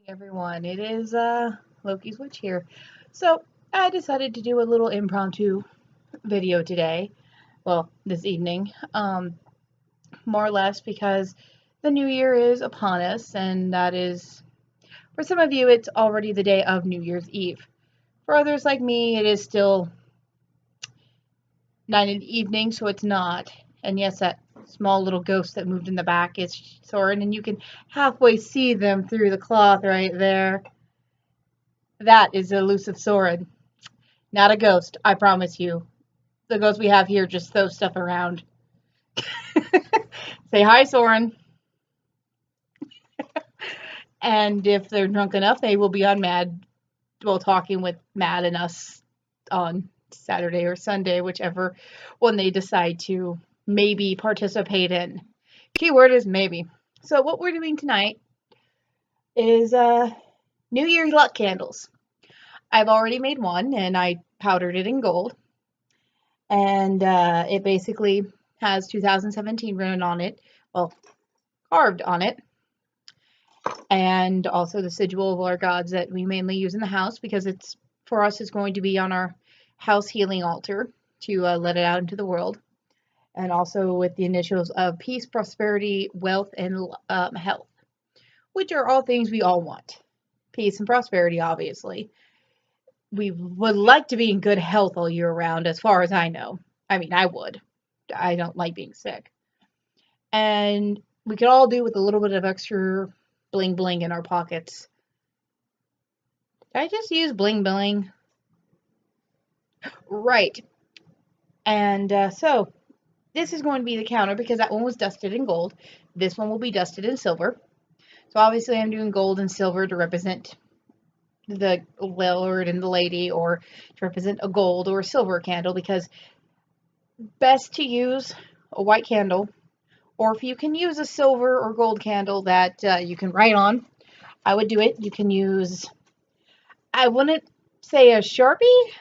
Everyone, it is Loki's Witch here. So I decided to do a little impromptu video today. Well, this evening. More or less because the new year is upon us, and that is, for some of you, it's already the day of New Year's Eve. For others like me, it is still 9 in the evening, so it's not. And yes, that small little ghost that moved in the back is Soren, and you can halfway see them through the cloth right there. That is elusive Soren. Not a ghost, I promise you. The ghosts we have here just throw stuff around. Say hi, Soren. And if they're drunk enough, they will be on talking with Mad and us on Saturday or Sunday, whichever one they decide to maybe participate in. Keyword is maybe. So what we're doing tonight is New Year's luck candles. I've already made one, and I powdered it in gold. And it basically has 2017 written on it, well, carved on it, and also the sigil of our gods that we mainly use in the house because it's, for us, is going to be on our house healing altar to let it out into the world, and also with the initials of peace, prosperity, wealth, and health, which are all things we all want. Peace and prosperity, obviously. We would like to be in good health all year round, as far as I know. I mean, I would. I don't like being sick. And we could all do with a little bit of extra bling bling in our pockets. Did I just use bling bling? Right. And so this is going to be the counter because that one was dusted in gold. This one will be dusted in silver. So obviously I'm doing gold and silver to represent the lord and the lady, or to represent a gold or a silver candle, because best to use a white candle, or if you can use a silver or gold candle that you can write on, I would do it. You can use, I wouldn't say a Sharpie,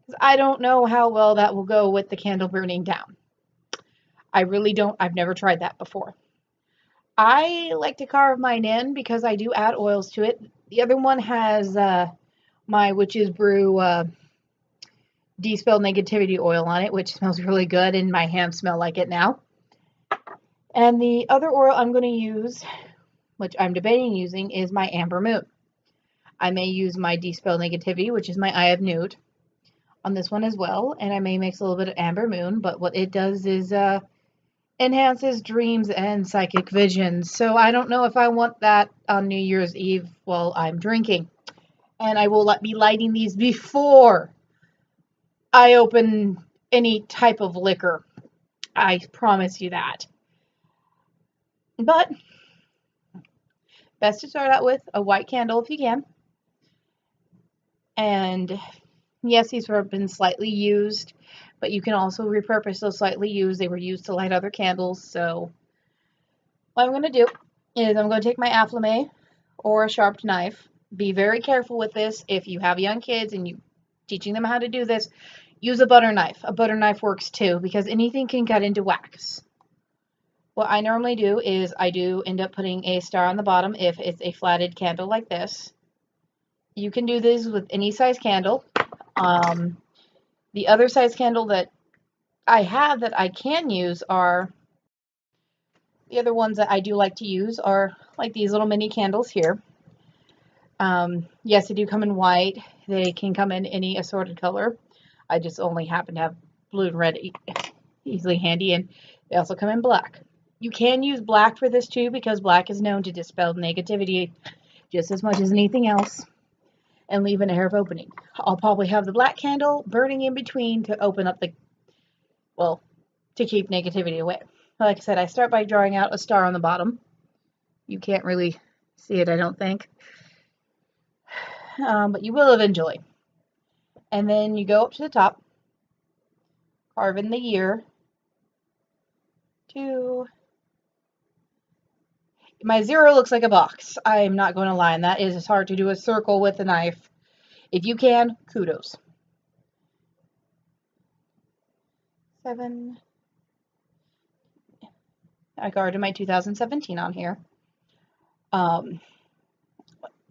because I don't know how well that will go with the candle burning down. I really don't. I've never tried that before. I like to carve mine in because I do add oils to it. The other one has my Witch's Brew Dispel Negativity oil on it, which smells really good, and my hands smell like it now. And the other oil I'm going to use, which I'm debating using, is my Amber Moon. I may use my Dispel Negativity, which is my Eye of Newt, on this one as well, and I may mix a little bit of Amber Moon, but what it does is enhances dreams and psychic visions. So I don't know if I want that on New Year's Eve while I'm drinking. And I will be lighting these before I open any type of liquor. I promise you that. But best to start out with a white candle if you can. And yes, these have been slightly used, but you can also repurpose those slightly used. They were used to light other candles. So what I'm going to do is I'm going to take my afflame or a sharp knife. Be very careful with this. If you have young kids and you're teaching them how to do this, use a butter knife. A butter knife works too, because anything can cut into wax. What I normally do is I do end up putting a star on the bottom if it's a flatted candle like this. You can do this with any size candle. The other size candle that I have that I can use are, the other ones that I do like to use are like these little mini candles here. Yes, they do come in white. They can come in any assorted color. I just only happen to have blue and red easily handy, and they also come in black. You can use black for this too, because black is known to dispel negativity just as much as anything else and leave an air of opening. I'll probably have the black candle burning in between to open up to keep negativity away. Like I said, I start by drawing out a star on the bottom. You can't really see it, I don't think. But you will eventually. And then you go up to the top, carve in the year. My 0 looks like a box. I'm not going to lie, and that is as hard to do a circle with a knife. If you can, kudos. 7. I guarded my 2017 on here.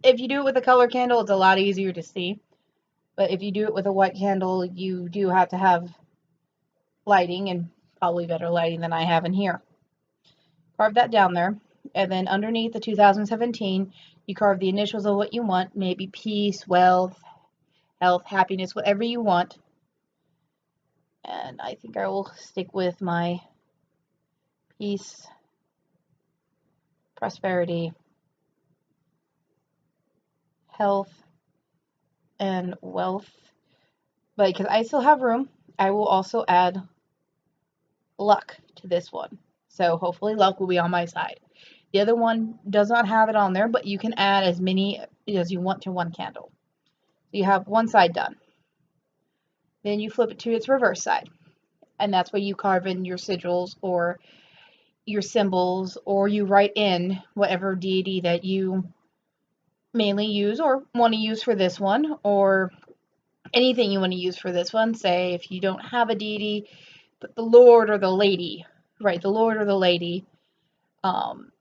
If you do it with a color candle, it's a lot easier to see. But if you do it with a white candle, you do have to have lighting, and probably better lighting than I have in here. Carve that down there. And then underneath the 2017, you carve the initials of what you want. Maybe peace, wealth, health, happiness, whatever you want. And I think I will stick with my peace, prosperity, health, and wealth. But because I still have room, I will also add luck to this one. So hopefully luck will be on my side. The other one does not have it on there, but you can add as many as you want to one candle. So you have one side done. Then you flip it to its reverse side. And that's where you carve in your sigils or your symbols, or you write in whatever deity that you mainly use or want to use for this one, or anything you want to use for this one. Say if you don't have a deity, but the Lord or the Lady, right? The Lord or the Lady.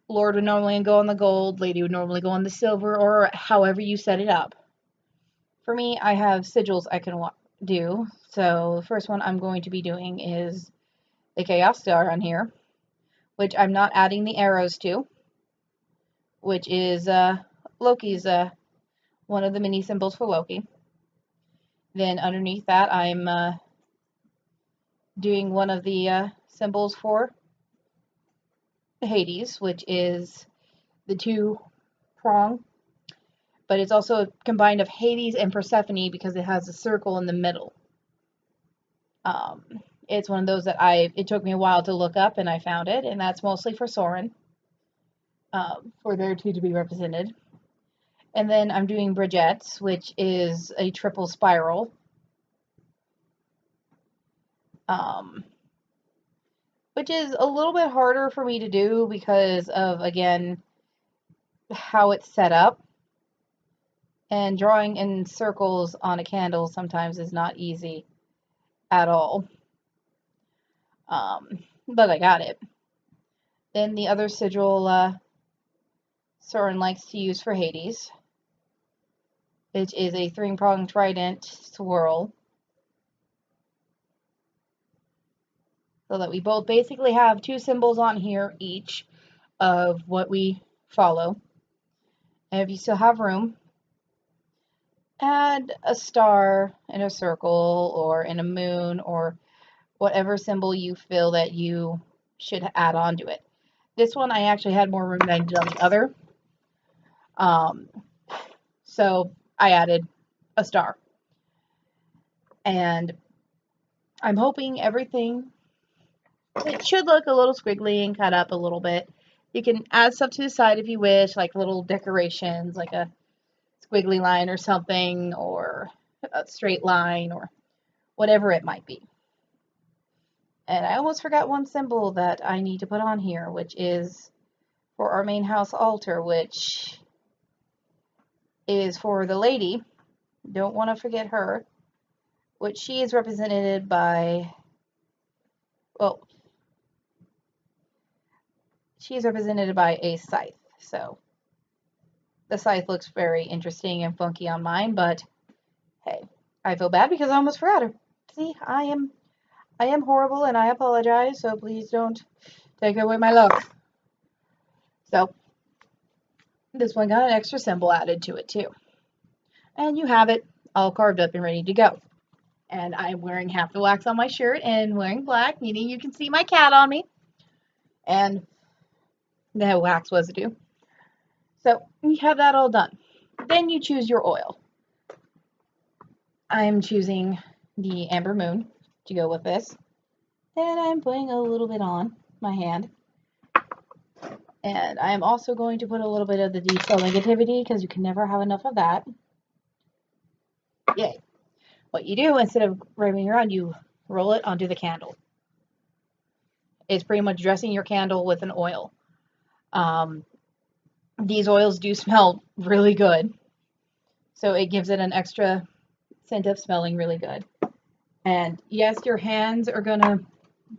Lord would normally go on the gold, Lady would normally go on the silver, or however you set it up. For me, I have sigils I can do. So the first one I'm going to be doing is the Chaos Star on here, which I'm not adding the arrows to, which is Loki's one of the mini symbols for Loki. Then underneath that, I'm doing one of the symbols for Hades, which is the 2-prong, but it's also a combined of Hades and Persephone because it has a circle in the middle. It's one of those that it took me a while to look up, and I found it, and that's mostly for Soren, for their two to be represented. And then I'm doing Bridgette's, which is a triple spiral. Which is a little bit harder for me to do because of, again, how it's set up. And drawing in circles on a candle sometimes is not easy at all. But I got it. Then the other sigil Soren likes to use for Hades, which is a 3-pronged trident swirl. So that we both basically have 2 symbols on here each of what we follow. And if you still have room, add a star in a circle or in a moon or whatever symbol you feel that you should add on to it. This one I actually had more room than I did on the other. So I added a star. And I'm hoping everything, it should look a little squiggly and cut up a little bit. You can add stuff to the side if you wish, like little decorations, like a squiggly line or something, or a straight line, or whatever it might be. And I almost forgot one symbol that I need to put on here, which is for our main house altar, which is for the lady. Don't want to forget her, which she is represented by, well, she's represented by a scythe. So the scythe looks very interesting and funky on mine, but hey, I feel bad because I almost forgot her. See, I am horrible and I apologize, so please don't take away my luck. So this one got an extra symbol added to it too. And you have it all carved up and ready to go. And I'm wearing half the wax on my shirt and wearing black, meaning you can see my cat on me. And the wax residue. So you have that all done. Then you choose your oil. I'm choosing the Amber Moon to go with this. And I'm putting a little bit on my hand. And I'm also going to put a little bit of the Dispel Negativity because you can never have enough of that. Yay. What you do, instead of rubbing around, you roll it onto the candle. It's pretty much dressing your candle with an oil. These oils do smell really good. So it gives it an extra scent of smelling really good. And yes, your hands are going to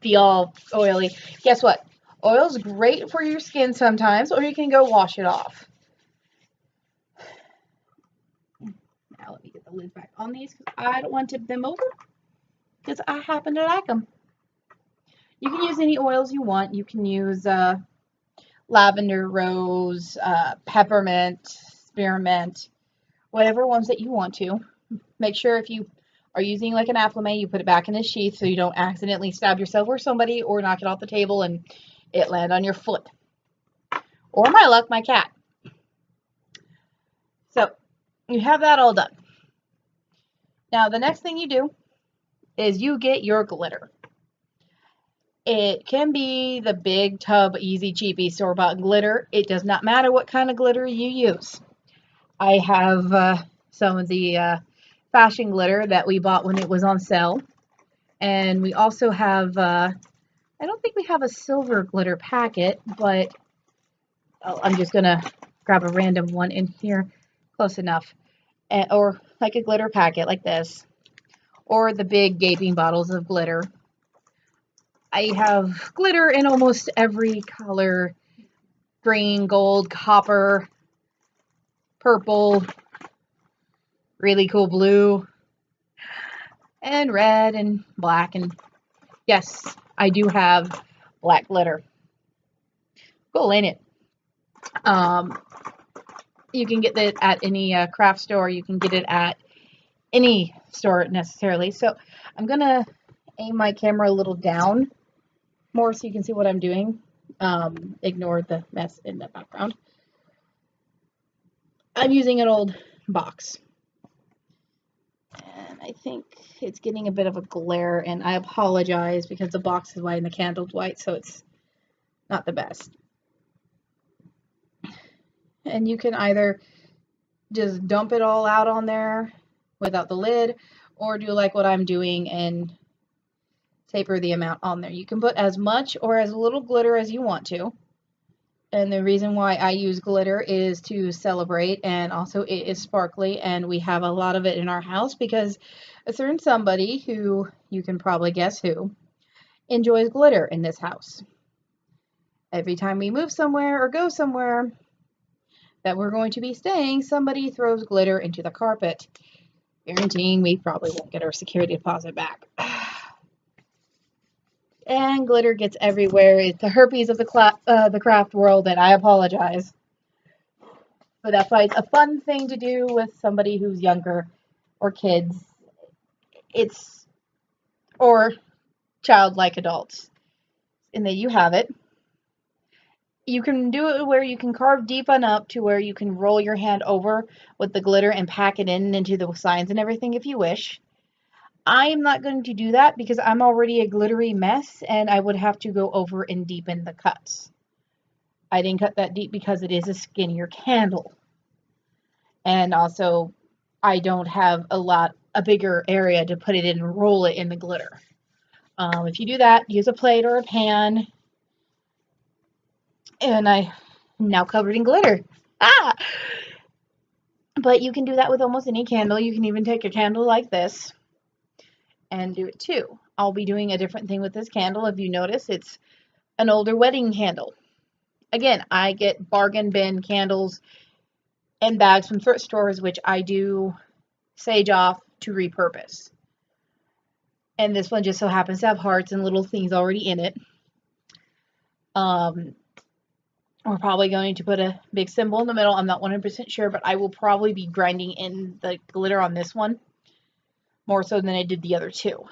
be all oily. Guess what? Oil's great for your skin sometimes, or you can go wash it off. the lids back on these because I don't want to tip them over because I happen to like them. You can use any oils you want. You can use lavender, rose, peppermint, spearmint, whatever ones that you want to. Make sure if you are using like an applique, you put it back in the sheath so you don't accidentally stab yourself or somebody or knock it off the table and it land on your foot. Or my luck, my cat. So you have that all done. Now the next thing you do is you get your glitter. It can be the big tub, easy, cheapy store-bought glitter. It does not matter what kind of glitter you use. I have some of the fashion glitter that we bought when it was on sale. And we also have, I don't think we have a silver glitter packet, but I'm just going to grab a random one in here. Close enough. Or like a glitter packet like this. Or the big gaping bottles of glitter. I have glitter in almost every color. Green, gold, copper, purple, really cool blue, and red and black. And yes, I do have black glitter. Cool, ain't it? You can get it at any craft store. You can get it at any store necessarily. So I'm going to aim my camera a little down more so you can see what I'm doing. Ignore the mess in the background. I'm using an old box. And I think it's getting a bit of a glare, and I apologize because the box is white and the candle's white, so it's not the best. And you can either just dump it all out on there without the lid, or do like what I'm doing and taper the amount on there. You can put as much or as little glitter as you want to. And the reason why I use glitter is to celebrate, and also it is sparkly, and we have a lot of it in our house because a certain somebody, who you can probably guess who, enjoys glitter in this house. Every time we move somewhere or go somewhere that we're going to be staying, somebody throws glitter into the carpet, guaranteeing we probably won't get our security deposit back. And glitter gets everywhere. It's the herpes of the craft world, and I apologize. But that's why it's a fun thing to do with somebody who's younger, or kids. Or childlike adults. And then you have it. You can do it where you can carve deep enough to where you can roll your hand over with the glitter and pack it into the signs and everything if you wish. I'm not going to do that because I'm already a glittery mess and I would have to go over and deepen the cuts. I didn't cut that deep because it is a skinnier candle. And also, I don't have a bigger area to put it in and roll it in the glitter. If you do that, use a plate or a pan. And I'm now covered in glitter. Ah! But you can do that with almost any candle. You can even take a candle like this and do it too. I'll be doing a different thing with this candle. If you notice, it's an older wedding candle. Again, I get bargain bin candles and bags from thrift stores, which I do sage off to repurpose. And this one just so happens to have hearts and little things already in it. We're probably going to put a big symbol in the middle. I'm not 100% sure, but I will probably be grinding in the glitter on this one more so than I did the other two.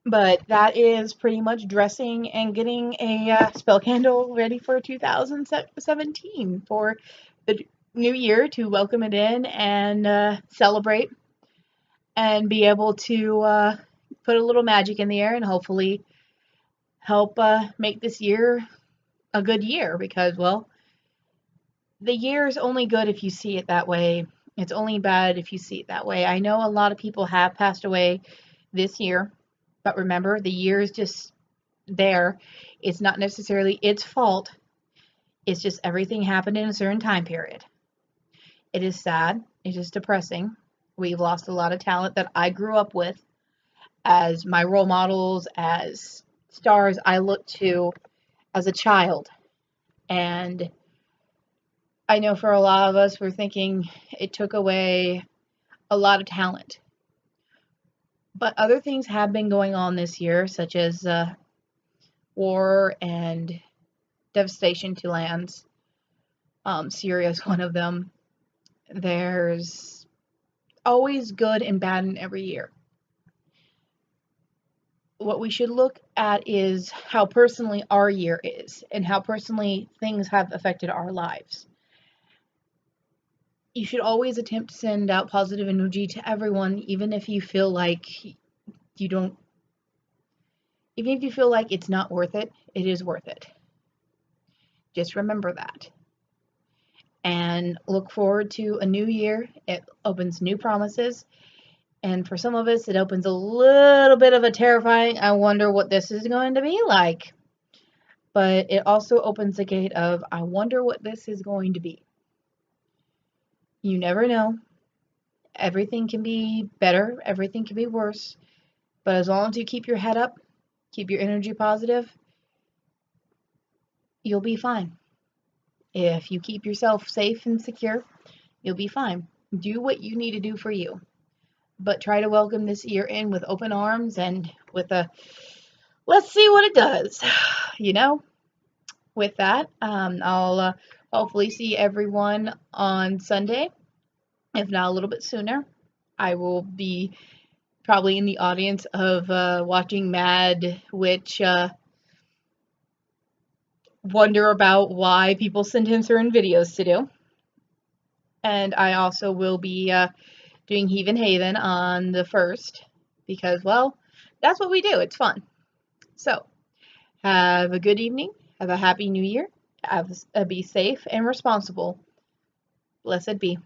But that is pretty much dressing and getting a spell candle ready for 2017 for the new year, to welcome it in and celebrate and be able to put a little magic in the air and hopefully help make this year a good year, because, well, the year is only good if you see it that way. It's only bad if you see it that way. I know a lot of people have passed away this year, but remember, the year is just there. It's not necessarily its fault. It's just everything happened in a certain time period. It is sad. It is depressing. We've lost a lot of talent that I grew up with as my role models, as stars I looked to as a child. And I know for a lot of us, we're thinking it took away a lot of talent. But other things have been going on this year, such as war and devastation to lands. Syria is one of them. There's always good and bad in every year. What we should look at is how personally our year is and how personally things have affected our lives. You should always attempt to send out positive energy to everyone, even if you feel like you don't, even if you feel like it's not worth it, it is worth it. Just remember that. And look forward to a new year. It opens new promises. And for some of us, it opens a little bit of a terrifying, I wonder what this is going to be like. But it also opens a gate of, I wonder what this is going to be. You never know. Everything can be better, everything can be worse. But as long as you keep your head up, keep your energy positive, you'll be fine. If you keep yourself safe and secure, you'll be fine. Do what you need to do for you. But try to welcome this year in with open arms and with a, let's see what it does. You know, with that, I'll hopefully see everyone on Sunday, if not a little bit sooner. I will be probably in the audience of watching Mad Witch wonder about why people send him certain videos to do. And I also will be doing Heave and Haven on the 1st because, well, that's what we do. It's fun. So, have a good evening. Have a happy new year. Be safe and responsible. Blessed be.